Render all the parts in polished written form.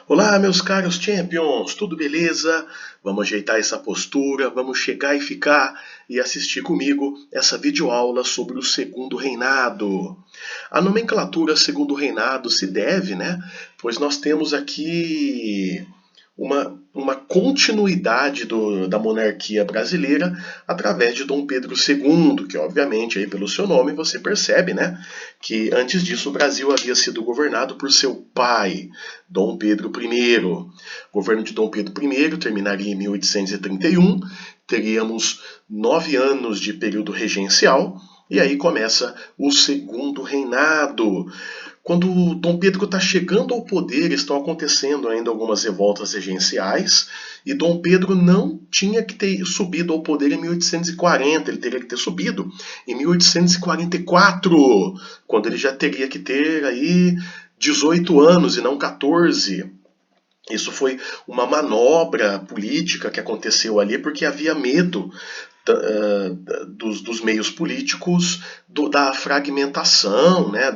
Olá, meus caros Champions, tudo beleza? Vamos ajeitar essa postura, vamos chegar e ficar e assistir comigo essa videoaula sobre o Segundo Reinado. A nomenclatura Segundo Reinado se deve, né? Pois nós temos aqui uma continuidade da monarquia brasileira através de Dom Pedro II, que obviamente aí pelo seu nome você percebe, né, que antes disso o Brasil havia sido governado por seu pai, Dom Pedro I. O governo de Dom Pedro I terminaria em 1831, teríamos 9 anos de período regencial, e aí começa o Segundo Reinado. Quando Dom Pedro está chegando ao poder, estão acontecendo ainda algumas revoltas regenciais, e Dom Pedro não tinha que ter subido ao poder em 1840, ele teria que ter subido em 1844, quando ele já teria que ter aí 18 anos e não 14. Isso foi uma manobra política que aconteceu ali porque havia medo dos meios políticos, da fragmentação, né,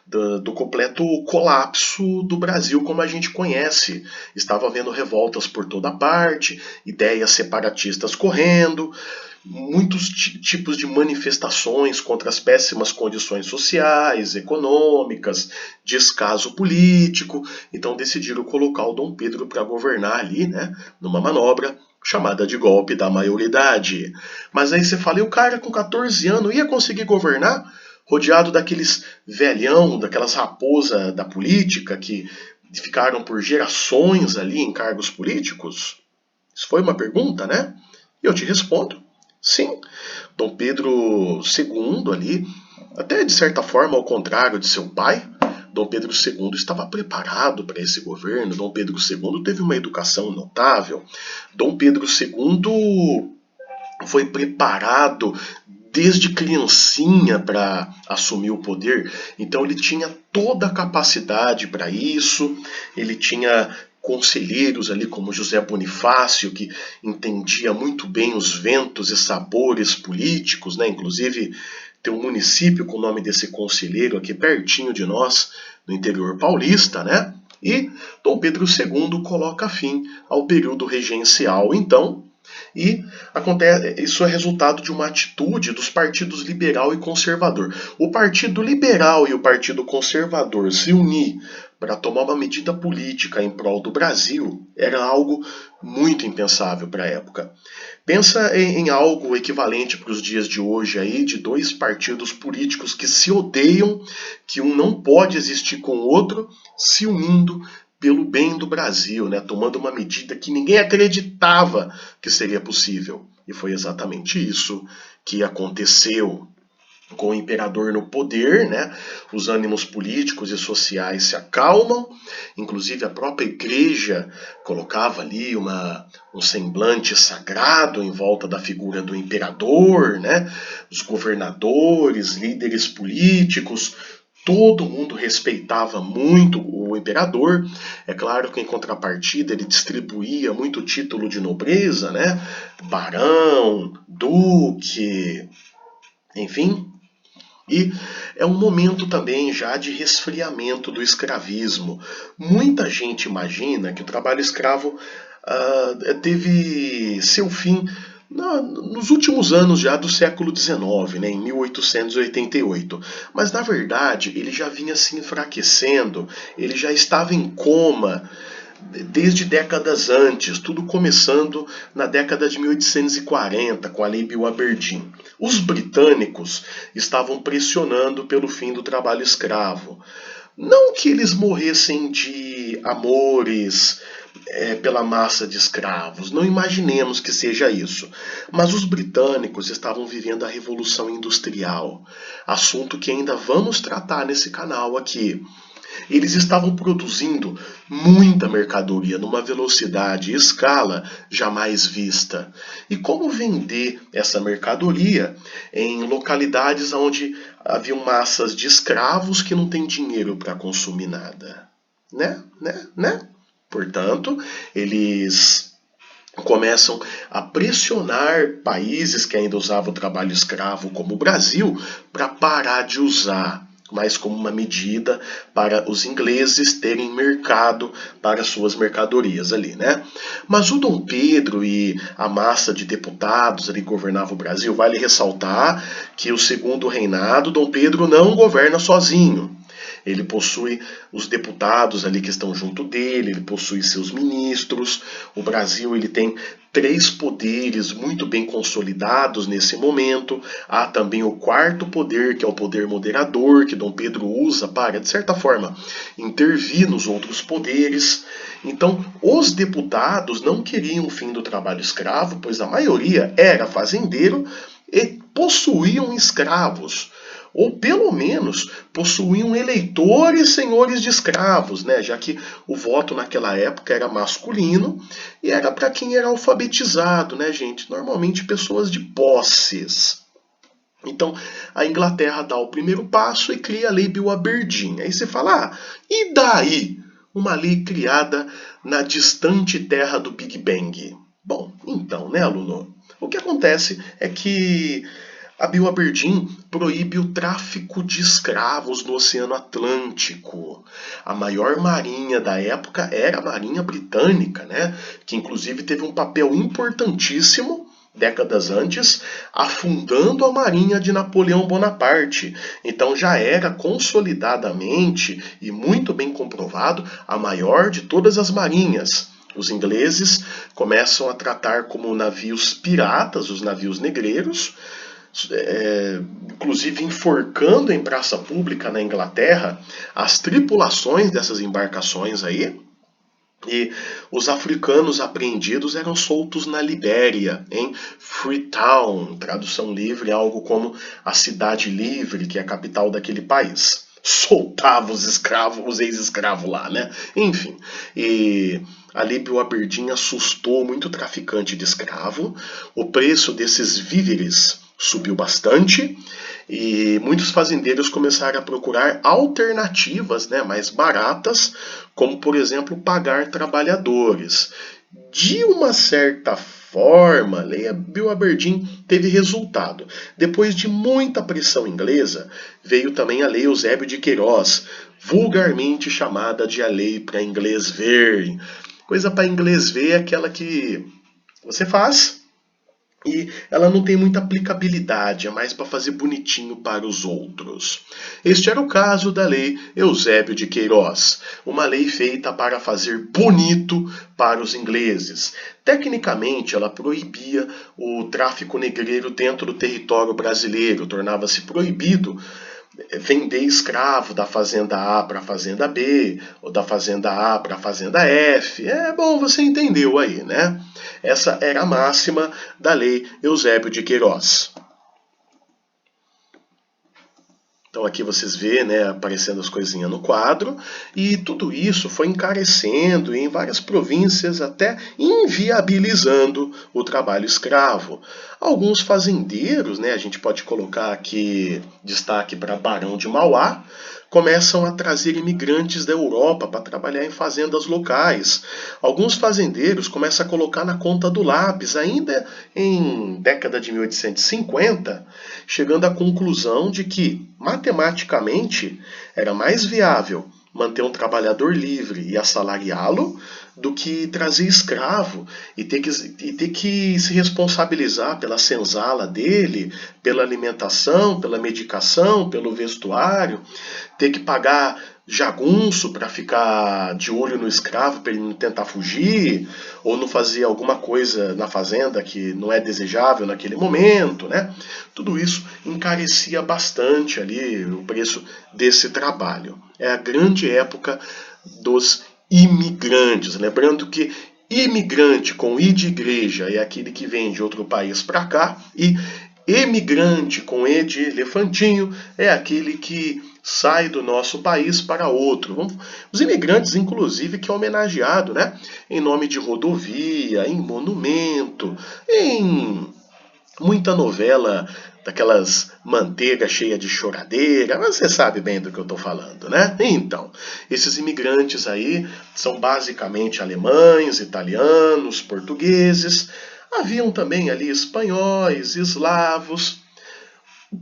do completo colapso do Brasil como a gente conhece. Estava havendo revoltas por toda parte, ideias separatistas correndo, muitos tipos de manifestações contra as péssimas condições sociais, econômicas, descaso político. Então decidiram colocar o Dom Pedro para governar ali, né, numa manobra chamada de golpe da maioridade. Mas aí você fala, e o cara com 14 anos ia conseguir governar? Rodeado daqueles velhão, daquelas raposas da política que ficaram por gerações ali em cargos políticos? Isso foi uma pergunta, né? E eu te respondo, sim. Dom Pedro II ali, até de certa forma ao contrário de seu pai, Dom Pedro II estava preparado para esse governo. Dom Pedro II teve uma educação notável. Dom Pedro II foi preparado desde criancinha para assumir o poder, então ele tinha toda a capacidade para isso, ele tinha conselheiros ali como José Bonifácio, que entendia muito bem os ventos e sabores políticos, né? Inclusive tem um município com o nome desse conselheiro aqui pertinho de nós, no interior paulista, né? E Dom Pedro II coloca fim ao período regencial, então, e isso é resultado de uma atitude dos partidos liberal e conservador. O Partido Liberal e o Partido Conservador se unir para tomar uma medida política em prol do Brasil era algo muito impensável para a época. Pensa em algo equivalente para os dias de hoje aí, de dois partidos políticos que se odeiam, que um não pode existir com o outro, se unindo pelo bem do Brasil, né? Tomando uma medida que ninguém acreditava que seria possível. E foi exatamente isso que aconteceu. Com o imperador no poder, né, os ânimos políticos e sociais se acalmam, inclusive a própria igreja colocava ali um semblante sagrado em volta da figura do imperador, né, os governadores, líderes políticos, todo mundo respeitava muito o imperador. É claro que em contrapartida ele distribuía muito título de nobreza, né, barão, duque, enfim. E é um momento também já de resfriamento do escravismo. Muita gente imagina que o trabalho escravo teve seu fim nos últimos anos já do século XIX, né, em 1888. Mas na verdade ele já vinha se enfraquecendo, ele já estava em coma desde décadas antes, tudo começando na década de 1840, com a Lei Bill Aberdeen. Os britânicos estavam pressionando pelo fim do trabalho escravo. Não que eles morressem de amores pela massa de escravos, não imaginemos que seja isso. Mas os britânicos estavam vivendo a Revolução Industrial, assunto que ainda vamos tratar nesse canal aqui. Eles estavam produzindo muita mercadoria numa velocidade e escala jamais vista. E como vender essa mercadoria em localidades onde haviam massas de escravos que não têm dinheiro para consumir nada? Né? Portanto, eles começam a pressionar países que ainda usavam o trabalho escravo, como o Brasil, para parar de usar mas como uma medida para os ingleses terem mercado para suas mercadorias ali, né? Mas o Dom Pedro e a massa de deputados ali que governava o Brasil, vale ressaltar que o segundo reinado, Dom Pedro não governa sozinho. Ele possui os deputados ali que estão junto dele, ele possui seus ministros. O Brasil ele tem três poderes muito bem consolidados nesse momento. Há também o quarto poder, que é o poder moderador, que Dom Pedro usa para, de certa forma, intervir nos outros poderes. Então, os deputados não queriam o fim do trabalho escravo, pois a maioria era fazendeiro e possuíam escravos, ou pelo menos possuíam eleitores senhores de escravos, né? Já que o voto naquela época era masculino e era para quem era alfabetizado, né, gente? Normalmente pessoas de posses. Então, a Inglaterra dá o primeiro passo e cria a Lei Bill Aberdeen. Aí você fala, e daí? Uma lei criada na distante terra do Big Bang. Bom, então, né, aluno? O que acontece é que a Bill Aberdeen proíbe o tráfico de escravos no Oceano Atlântico. A maior marinha da época era a Marinha Britânica, né? Que inclusive teve um papel importantíssimo décadas antes, afundando a marinha de Napoleão Bonaparte. Então já era consolidadamente e muito bem comprovado a maior de todas as marinhas. Os ingleses começam a tratar como navios piratas os navios negreiros, inclusive enforcando em praça pública na Inglaterra as tripulações dessas embarcações aí. E os africanos apreendidos eram soltos na Libéria, em Freetown, tradução livre, algo como a cidade livre, que é a capital daquele país. Soltava os escravos, os ex-escravos lá, né? Enfim, e a Lei Bill Aberdeen assustou muito traficante de escravo. O preço desses víveres subiu bastante e muitos fazendeiros começaram a procurar alternativas, né, mais baratas, como por exemplo pagar trabalhadores. De uma certa forma, a Lei Bill Aberdeen teve resultado. Depois de muita pressão inglesa, veio também a Lei Eusébio de Queiroz, vulgarmente chamada de a Lei para inglês ver. Coisa para inglês ver é aquela que você faz e ela não tem muita aplicabilidade, é mais para fazer bonitinho para os outros. Este era o caso da Lei Eusébio de Queiroz, uma lei feita para fazer bonito para os ingleses. Tecnicamente, ela proibia o tráfico negreiro dentro do território brasileiro, tornava-se proibido vender escravo da fazenda A para a fazenda B, ou da fazenda A para a fazenda F. É bom, você entendeu aí, né? Essa era a máxima da Lei Eusébio de Queiroz. Então aqui vocês vê, né, aparecendo as coisinhas no quadro, e tudo isso foi encarecendo em várias províncias, até inviabilizando o trabalho escravo. Alguns fazendeiros, né, a gente pode colocar aqui destaque para Barão de Mauá, começam a trazer imigrantes da Europa para trabalhar em fazendas locais. Alguns fazendeiros começam a colocar na conta do lápis, ainda em década de 1850, chegando à conclusão de que, matematicamente, era mais viável manter um trabalhador livre e assalariá-lo do que trazer escravo e ter que se responsabilizar pela senzala dele, pela alimentação, pela medicação, pelo vestuário, ter que pagar jagunço para ficar de olho no escravo para ele não tentar fugir ou não fazer alguma coisa na fazenda que não é desejável naquele momento, né? Tudo isso encarecia bastante ali o preço desse trabalho. É a grande época dos imigrantes, lembrando que imigrante com i de igreja é aquele que vem de outro país para cá e emigrante com e de elefantinho é aquele que sai do nosso país para outro. Os imigrantes, inclusive, que é homenageado, né? Em nome de rodovia, em monumento, em muita novela daquelas manteiga cheia de choradeira, mas você sabe bem do que eu estou falando, né? Então, esses imigrantes aí são basicamente alemães, italianos, portugueses, haviam também ali espanhóis, eslavos.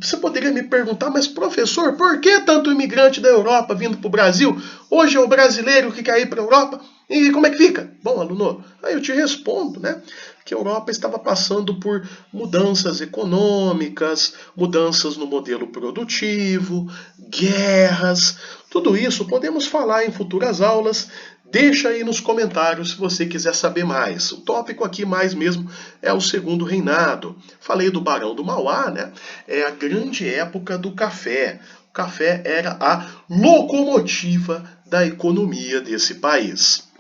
Você poderia me perguntar, mas professor, por que tanto imigrante da Europa vindo para o Brasil? Hoje é o brasileiro que quer ir para a Europa. E como é que fica? Bom, aluno, aí eu te respondo, né? Que a Europa estava passando por mudanças econômicas, mudanças no modelo produtivo, guerras, tudo isso podemos falar em futuras aulas. Deixa aí nos comentários se você quiser saber mais. O tópico aqui mais mesmo é o Segundo Reinado. Falei do Barão do Mauá, né? É a grande época do café. O café era a locomotiva da economia desse país.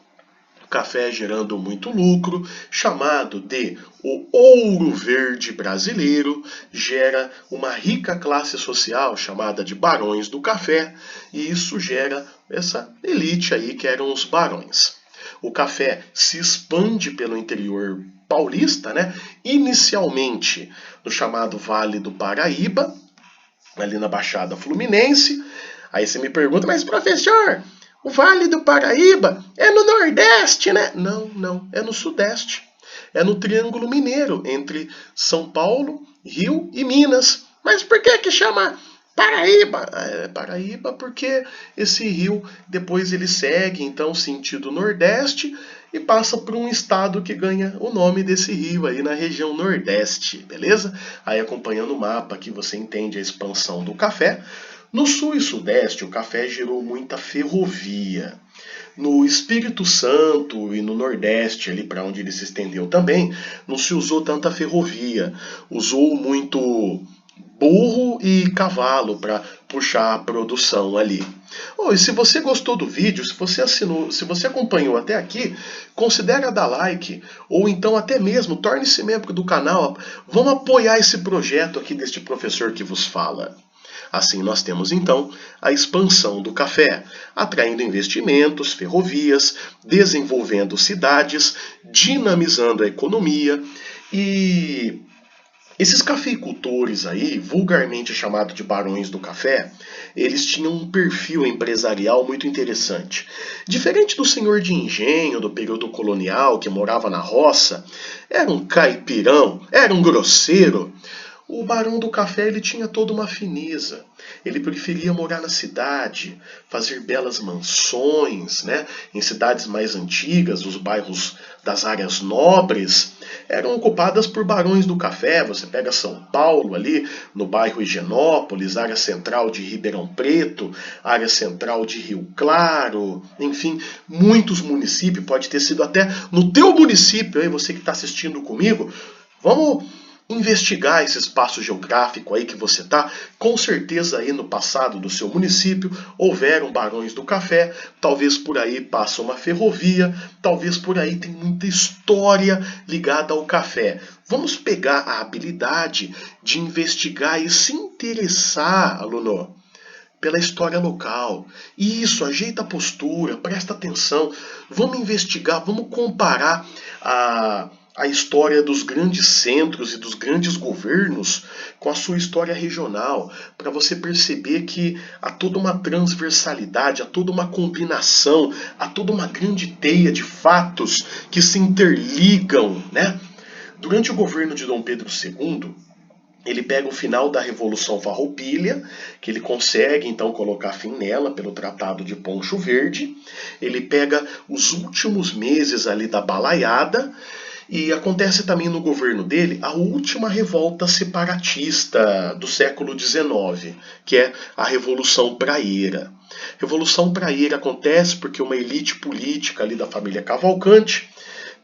Café gerando muito lucro, chamado de o ouro verde brasileiro, gera uma rica classe social chamada de barões do café, e isso gera essa elite aí que eram os barões. O café se expande pelo interior paulista, né? Inicialmente no chamado Vale do Paraíba, ali na Baixada Fluminense. Aí você me pergunta, mas professor, o Vale do Paraíba é no Nordeste, né? Não, não, é no Sudeste. É no Triângulo Mineiro, entre São Paulo, Rio e Minas. Mas por que chama Paraíba? É Paraíba porque esse rio depois ele segue, então, sentido Nordeste e passa por um estado que ganha o nome desse rio aí na região Nordeste, beleza? Aí acompanhando o mapa aqui você entende a expansão do café. No sul e sudeste, o café gerou muita ferrovia. No Espírito Santo e no Nordeste, ali para onde ele se estendeu também, não se usou tanta ferrovia. Usou muito burro e cavalo para puxar a produção ali. Oh, e se você gostou do vídeo, se você assinou, se você acompanhou até aqui, considere dar like ou então até mesmo torne-se membro do canal. Vamos apoiar esse projeto aqui deste professor que vos fala. Assim, nós temos então a expansão do café, atraindo investimentos, ferrovias, desenvolvendo cidades, dinamizando a economia e esses cafeicultores aí, vulgarmente chamados de barões do café, eles tinham um perfil empresarial muito interessante. Diferente do senhor de engenho do período colonial que morava na roça, era um caipirão, era um grosseiro. O barão do café ele tinha toda uma fineza. Ele preferia morar na cidade, fazer belas mansões, né? Em cidades mais antigas, os bairros das áreas nobres eram ocupadas por barões do café. Você pega São Paulo ali, no bairro Higienópolis, área central de Ribeirão Preto, área central de Rio Claro, enfim, muitos municípios, pode ter sido até no teu município, aí você que está assistindo comigo, vamos investigar esse espaço geográfico aí que você está. Com certeza aí no passado do seu município houveram barões do café, talvez por aí passa uma ferrovia, talvez por aí tem muita história ligada ao café. Vamos pegar a habilidade de investigar e se interessar, aluno, pela história local. Isso, ajeita a postura, presta atenção. Vamos investigar, vamos comparar a história dos grandes centros e dos grandes governos com a sua história regional, para você perceber que há toda uma transversalidade, há toda uma combinação, há toda uma grande teia de fatos que se interligam, né? Durante o governo de Dom Pedro II, ele pega o final da Revolução Farroupilha, que ele consegue então colocar fim nela pelo Tratado de Poncho Verde. Ele pega os últimos meses ali da Balaiada. E acontece também no governo dele a última revolta separatista do século XIX, que é a Revolução Praieira. Revolução Praieira acontece porque uma elite política ali da família Cavalcante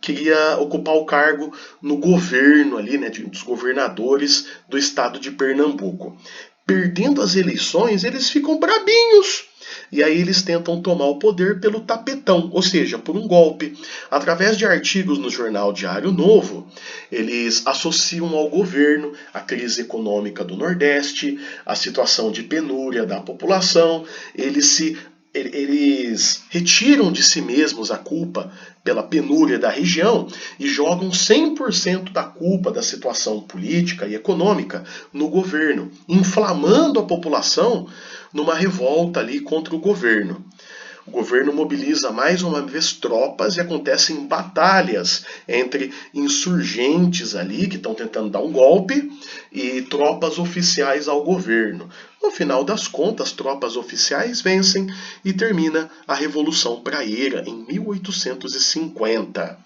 queria ocupar o cargo no governo ali, né, dos governadores do estado de Pernambuco. Perdendo as eleições, eles ficam brabinhos. E aí eles tentam tomar o poder pelo tapetão, ou seja, por um golpe. Através de artigos no jornal Diário Novo, eles associam ao governo a crise econômica do Nordeste, a situação de penúria da população, eles retiram de si mesmos a culpa pela penúria da região e jogam 100% da culpa da situação política e econômica no governo, inflamando a população numa revolta ali contra o governo. O governo mobiliza mais uma vez tropas e acontecem batalhas entre insurgentes ali que estão tentando dar um golpe e tropas oficiais ao governo. No final das contas, tropas oficiais vencem e termina a Revolução Praieira em 1850.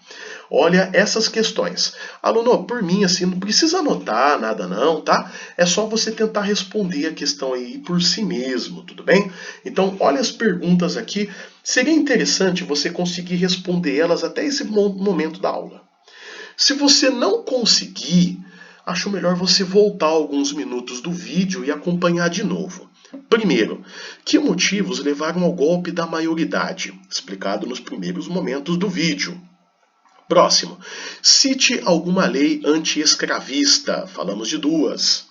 Olha essas questões. Aluno, por mim, assim, não precisa anotar nada não, tá? É só você tentar responder a questão aí por si mesmo, tudo bem? Então, olha as perguntas aqui. Seria interessante você conseguir responder elas até esse momento da aula. Se você não conseguir, acho melhor você voltar alguns minutos do vídeo e acompanhar de novo. Primeiro, que motivos levaram ao golpe da maioridade? Explicado nos primeiros momentos do vídeo. Próximo, cite alguma lei anti-escravista. Falamos de duas.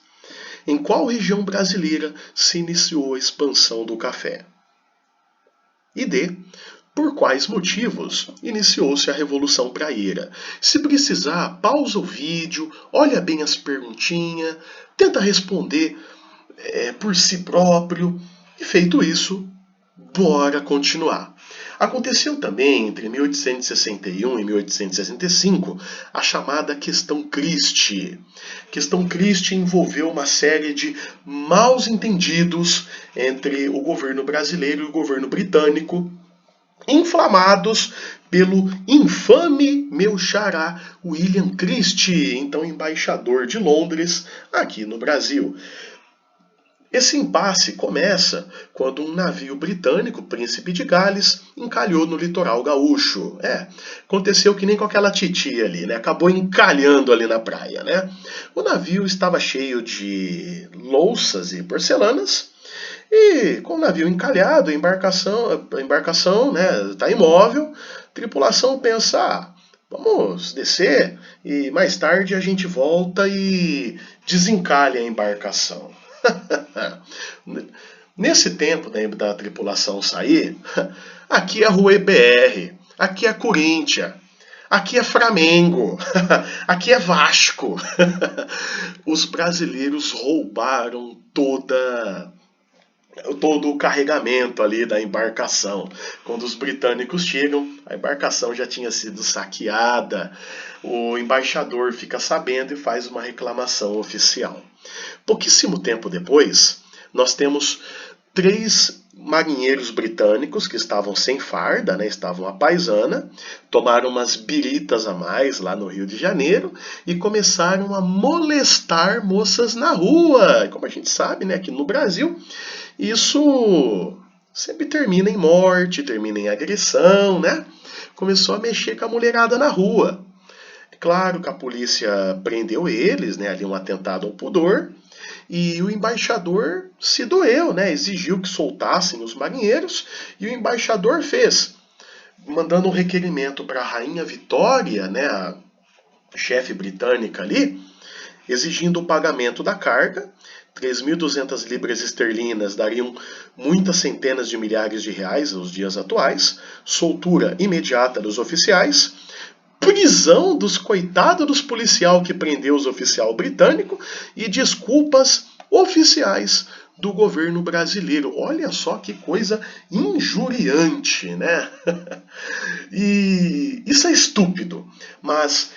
Em qual região brasileira se iniciou a expansão do café? E D. Por quais motivos iniciou-se a Revolução Praieira? Se precisar, pausa o vídeo, olha bem as perguntinhas, tenta responder por si próprio. E feito isso, bora continuar. Aconteceu também entre 1861 e 1865 a chamada Questão Christie. Questão Christie envolveu uma série de maus entendidos entre o governo brasileiro e o governo britânico, inflamados pelo infame meu xará William Christie, então embaixador de Londres aqui no Brasil. Esse impasse começa quando um navio britânico, Príncipe de Gales, encalhou no litoral gaúcho. Aconteceu que nem com aquela titia ali, né? Acabou encalhando ali na praia, né? O navio estava cheio de louças e porcelanas, e com o navio encalhado, a embarcação né, está imóvel, a tripulação pensa, vamos descer e mais tarde a gente volta e desencalha a embarcação. Nesse tempo da tripulação sair, aqui é Rua BR, aqui é Corinthians, aqui é Flamengo, aqui é Vasco. Os brasileiros roubaram todo o carregamento ali da embarcação. Quando os britânicos chegam, a embarcação já tinha sido saqueada. O embaixador fica sabendo e faz uma reclamação oficial. Pouquíssimo tempo depois, nós temos 3 marinheiros britânicos que estavam sem farda, né, estavam à paisana, tomaram umas biritas a mais lá no Rio de Janeiro e começaram a molestar moças na rua. Como a gente sabe, né, aqui no Brasil, isso sempre termina em morte, termina em agressão, né? Começou a mexer com a mulherada na rua. É claro que a polícia prendeu eles, né, ali um atentado ao pudor, e o embaixador se doeu, né, exigiu que soltassem os marinheiros, e o embaixador fez, mandando um requerimento para a Rainha Vitória, né, a chefe britânica ali, exigindo o pagamento da carga. 3.200 libras esterlinas dariam muitas centenas de milhares de reais nos dias atuais, soltura imediata dos oficiais, prisão dos coitados dos policial que prendeu os oficial britânico e desculpas oficiais do governo brasileiro. Olha só que coisa injuriante, né? E isso é estúpido, mas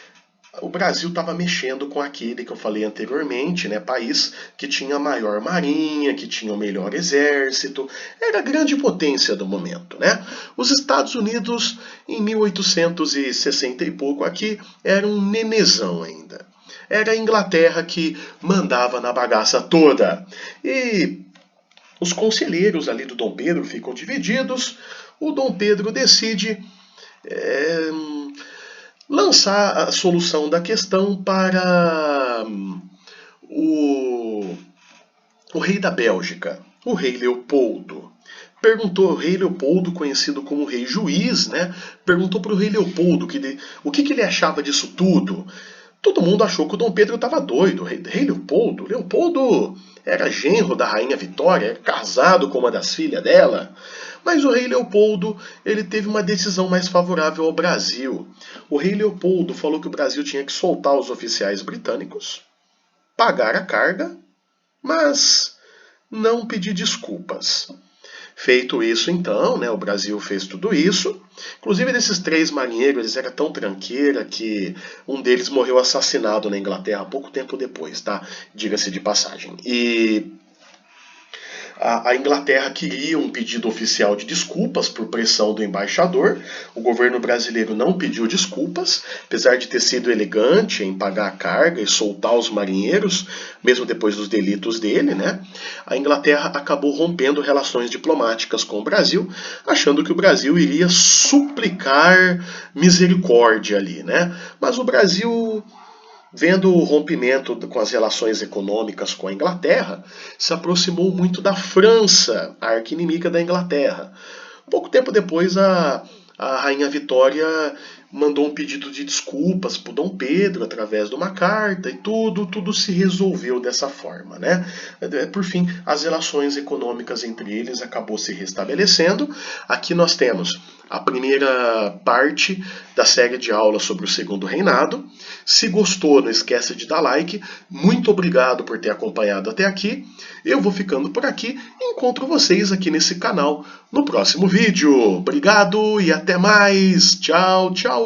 o Brasil estava mexendo com aquele que eu falei anteriormente, né, país que tinha a maior marinha, que tinha o melhor exército, era a grande potência do momento, né? Os Estados Unidos, em 1860 e pouco aqui, era um nenezão ainda. Era a Inglaterra que mandava na bagaça toda. E os conselheiros ali do Dom Pedro ficam divididos. O Dom Pedro decide lançar a solução da questão para o rei da Bélgica, o rei Leopoldo. Perguntou ao rei Leopoldo, conhecido como rei juiz, né? Perguntou para o rei Leopoldo o que ele achava disso tudo. Todo mundo achou que o Dom Pedro estava doido. O rei Leopoldo. Leopoldo era genro da rainha Vitória, era casado com uma das filhas dela. Mas o rei Leopoldo ele teve uma decisão mais favorável ao Brasil. O rei Leopoldo falou que o Brasil tinha que soltar os oficiais britânicos, pagar a carga, mas não pedir desculpas. Feito isso, então, né, o Brasil fez tudo isso. Inclusive, desses 3 marinheiros, eles eram tão tranqueira que um deles morreu assassinado na Inglaterra pouco tempo depois, tá? Diga-se de passagem. E a Inglaterra queria um pedido oficial de desculpas por pressão do embaixador. O governo brasileiro não pediu desculpas, apesar de ter sido elegante em pagar a carga e soltar os marinheiros, mesmo depois dos delitos dele, né? A Inglaterra acabou rompendo relações diplomáticas com o Brasil, achando que o Brasil iria suplicar misericórdia ali, né? Mas o Brasil, vendo o rompimento com as relações econômicas com a Inglaterra, se aproximou muito da França, a arqui-inimiga da Inglaterra. Pouco tempo depois, a Rainha Vitória mandou um pedido de desculpas para o Dom Pedro através de uma carta e tudo se resolveu dessa forma, né? Por fim, as relações econômicas entre eles acabou se restabelecendo. Aqui nós temos a primeira parte da série de aulas sobre o Segundo Reinado. Se gostou, não esqueça de dar like. Muito obrigado por ter acompanhado até aqui. Eu vou ficando por aqui e encontro vocês aqui nesse canal no próximo vídeo. Obrigado e até mais. Tchau, tchau.